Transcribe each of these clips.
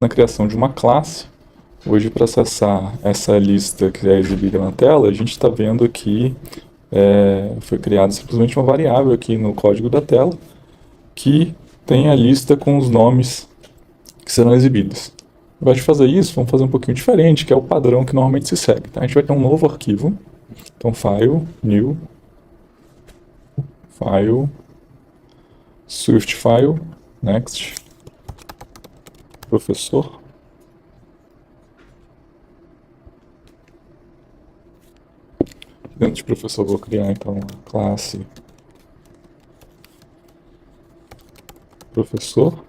na criação de uma classe. Hoje, para acessar essa lista que é exibida na tela, a gente está vendo aqui foi criada simplesmente uma variável aqui no código da tela que tem a lista com os nomes que serão exibidos. Ao invés de fazer isso, vamos fazer um pouquinho diferente, que é o padrão que normalmente se segue. Tá? A gente vai ter um novo arquivo. Então, File, New, File, Swift File, Next, Professor. Dentro de professor, vou criar então a classe professor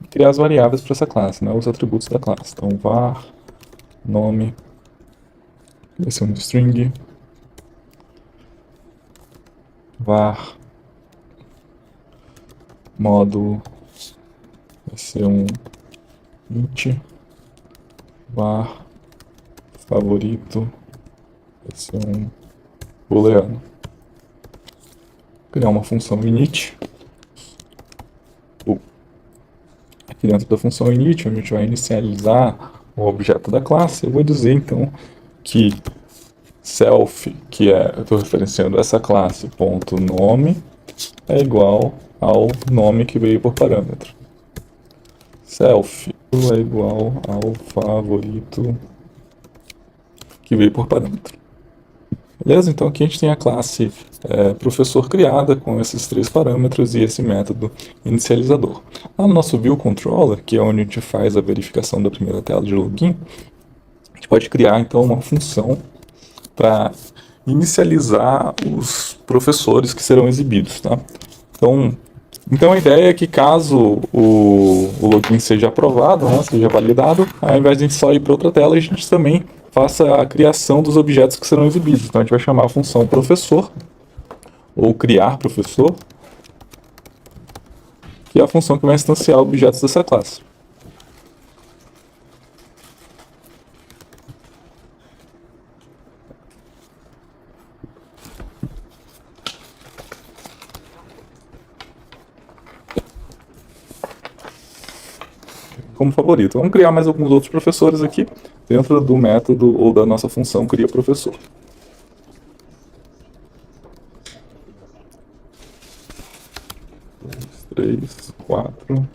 e criar as variáveis para essa classe, né, os atributos da classe. Então, var, nome, vai ser um string, var, módulo, vai ser um int, var, favorito, vai ser um booleano. Criar uma função init. Aqui dentro da função init, onde a gente vai inicializar o objeto da classe, eu vou dizer então que self, que eu estou referenciando essa classe, ponto nome, é igual ao nome que veio por parâmetro. Self é igual ao favorito que veio por parâmetro. Beleza? Então aqui a gente tem a classe professor criada com esses três parâmetros e esse método inicializador. Lá no nosso view controller, que é onde a gente faz a verificação da primeira tela de login, a gente pode criar então uma função para inicializar os professores que serão exibidos. Tá? Então a ideia é que caso o login seja aprovado, né, seja validado, ao invés de a gente só ir para outra tela, a gente também faça a criação dos objetos que serão exibidos. Então a gente vai chamar a função professor, ou criar professor, que é a função que vai instanciar objetos dessa classe. Como favorito. Vamos criar mais alguns outros professores aqui dentro do método ou da nossa função cria professor. Três, quatro.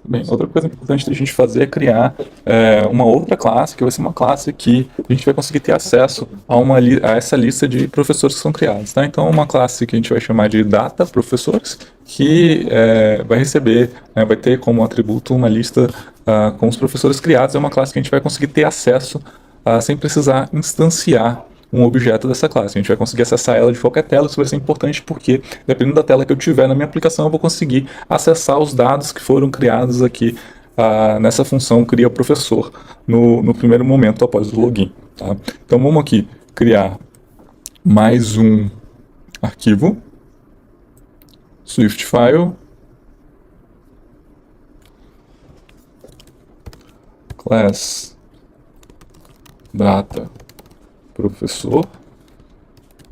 Bem, outra coisa importante da gente fazer é criar uma outra classe, que vai ser uma classe que a gente vai conseguir ter acesso a essa lista de professores que são criados. Tá? Então, uma classe que a gente vai chamar de data professores, que vai receber, vai ter como atributo uma lista com os professores criados. É uma classe que a gente vai conseguir ter acesso sem precisar instanciar um objeto dessa classe. A gente vai conseguir acessar ela de qualquer tela. Isso vai ser importante porque, dependendo da tela que eu tiver na minha aplicação, eu vou conseguir acessar os dados que foram criados aqui nessa função cria professor no primeiro momento após o login. Tá? Então vamos aqui criar mais um arquivo, Swift File, class data professor.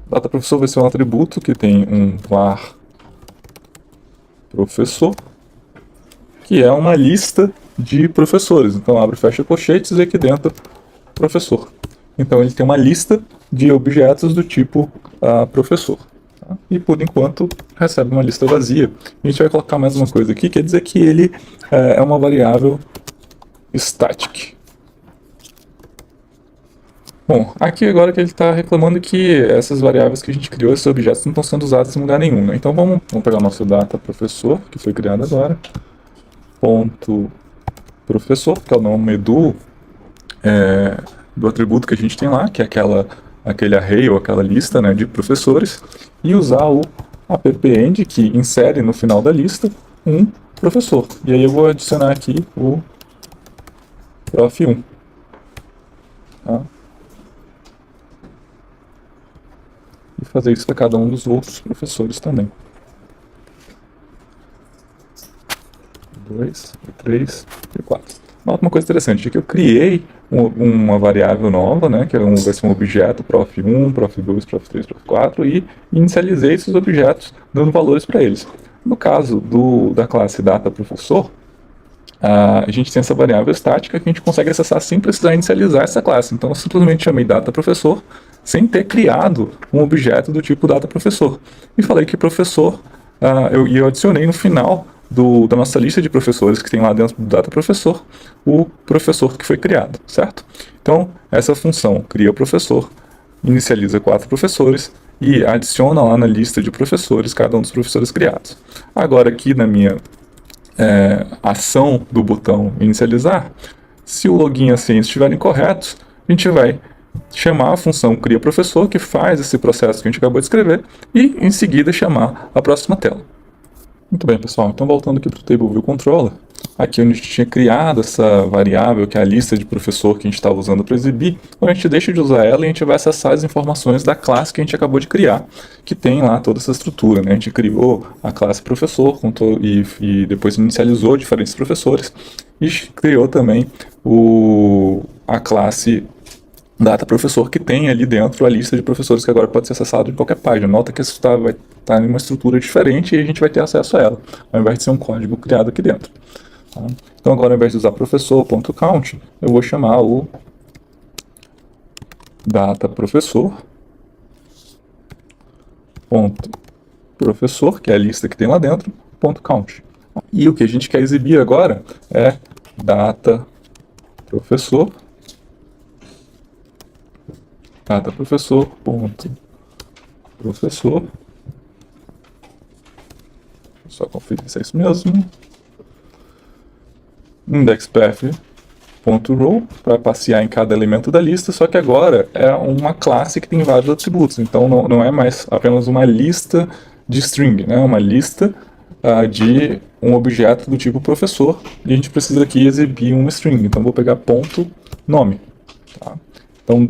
Data professor vai ser um atributo que tem um var professor, que é uma lista de professores. Então abre e fecha colchetes e aqui dentro professor. Então ele tem uma lista de objetos do tipo professor. Tá? E por enquanto recebe uma lista vazia. A gente vai colocar mais uma coisa aqui, quer dizer que ele é uma variável static. Bom, aqui agora que ele está reclamando que essas variáveis que a gente criou, esses objetos, não estão sendo usados em lugar nenhum. Né? Então vamos pegar o nosso data professor, que foi criado agora, ponto professor, que é o nome do atributo que a gente tem lá, que é aquele array ou aquela lista, né, de professores, e usar o append, que insere no final da lista um professor. E aí eu vou adicionar aqui o prof1. Tá? E fazer isso para cada um dos outros professores também. 2, 3 e 4. Nota uma coisa interessante, é que eu criei uma variável nova, né, que vai ser um objeto prof1, prof2, prof3, prof4, e inicializei esses objetos dando valores para eles. No caso da classe data professor, a gente tem essa variável estática que a gente consegue acessar sem precisar inicializar essa classe. Então eu simplesmente chamei data_professor sem ter criado um objeto do tipo data_professor. E falei que professor, eu adicionei no final da nossa lista de professores que tem lá dentro do data_professor o professor que foi criado, certo? Então essa função cria o professor, inicializa 4 professores e adiciona lá na lista de professores cada um dos professores criados. Agora aqui na minha ação do botão inicializar, se o login e a senha estiverem corretos, a gente vai chamar a função cria professor, que faz esse processo que a gente acabou de escrever, e em seguida chamar a próxima tela. Muito bem, pessoal, então voltando aqui para o Table View Controller, aqui onde a gente tinha criado essa variável, que é a lista de professor que a gente estava usando para exibir, a gente deixa de usar ela e a gente vai acessar as informações da classe que a gente acabou de criar, que tem lá toda essa estrutura, né? A gente criou a classe professor e depois inicializou diferentes professores e criou também a classe data_professor, que tem ali dentro a lista de professores que agora pode ser acessado em qualquer página. Nota que isso vai estar em uma estrutura diferente e a gente vai ter acesso a ela, ao invés de ser um código criado aqui dentro. Tá? Então agora, ao invés de usar professor.count, eu vou chamar o data_professor, que é a lista que tem lá dentro, .count. E o que a gente quer exibir agora é data_professor, professor, só conferir se é isso mesmo, indexpath.row para passear em cada elemento da lista, só que agora é uma classe que tem vários atributos, então não é mais apenas uma lista de string, né? Uma lista de um objeto do tipo professor, e a gente precisa aqui exibir um string, então vou pegar ponto nome. Tá? Então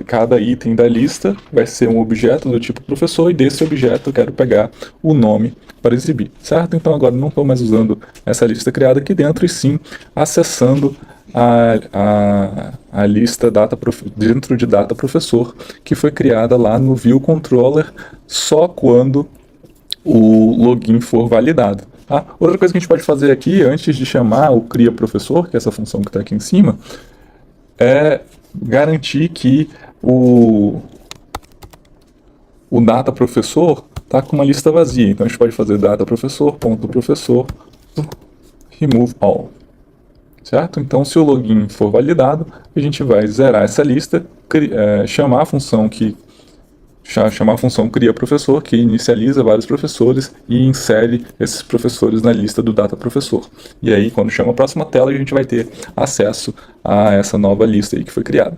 cada item da lista vai ser um objeto do tipo professor, e desse objeto eu quero pegar o nome para exibir, certo? Então agora não estou mais usando essa lista criada aqui dentro, e sim acessando a lista dentro de data_professor, que foi criada lá no View Controller só quando o login for validado. Tá? Outra coisa que a gente pode fazer aqui, antes de chamar o cria professor, que é essa função que está aqui em cima, é garantir que o data_professor está com uma lista vazia. Então a gente pode fazer data_professor.professor remove all. Certo? Então se o login for validado, a gente vai zerar essa lista, chamar a função cria professor, que inicializa vários professores e insere esses professores na lista do data_professor. E aí, quando chama a próxima tela, a gente vai ter acesso a essa nova lista aí que foi criada.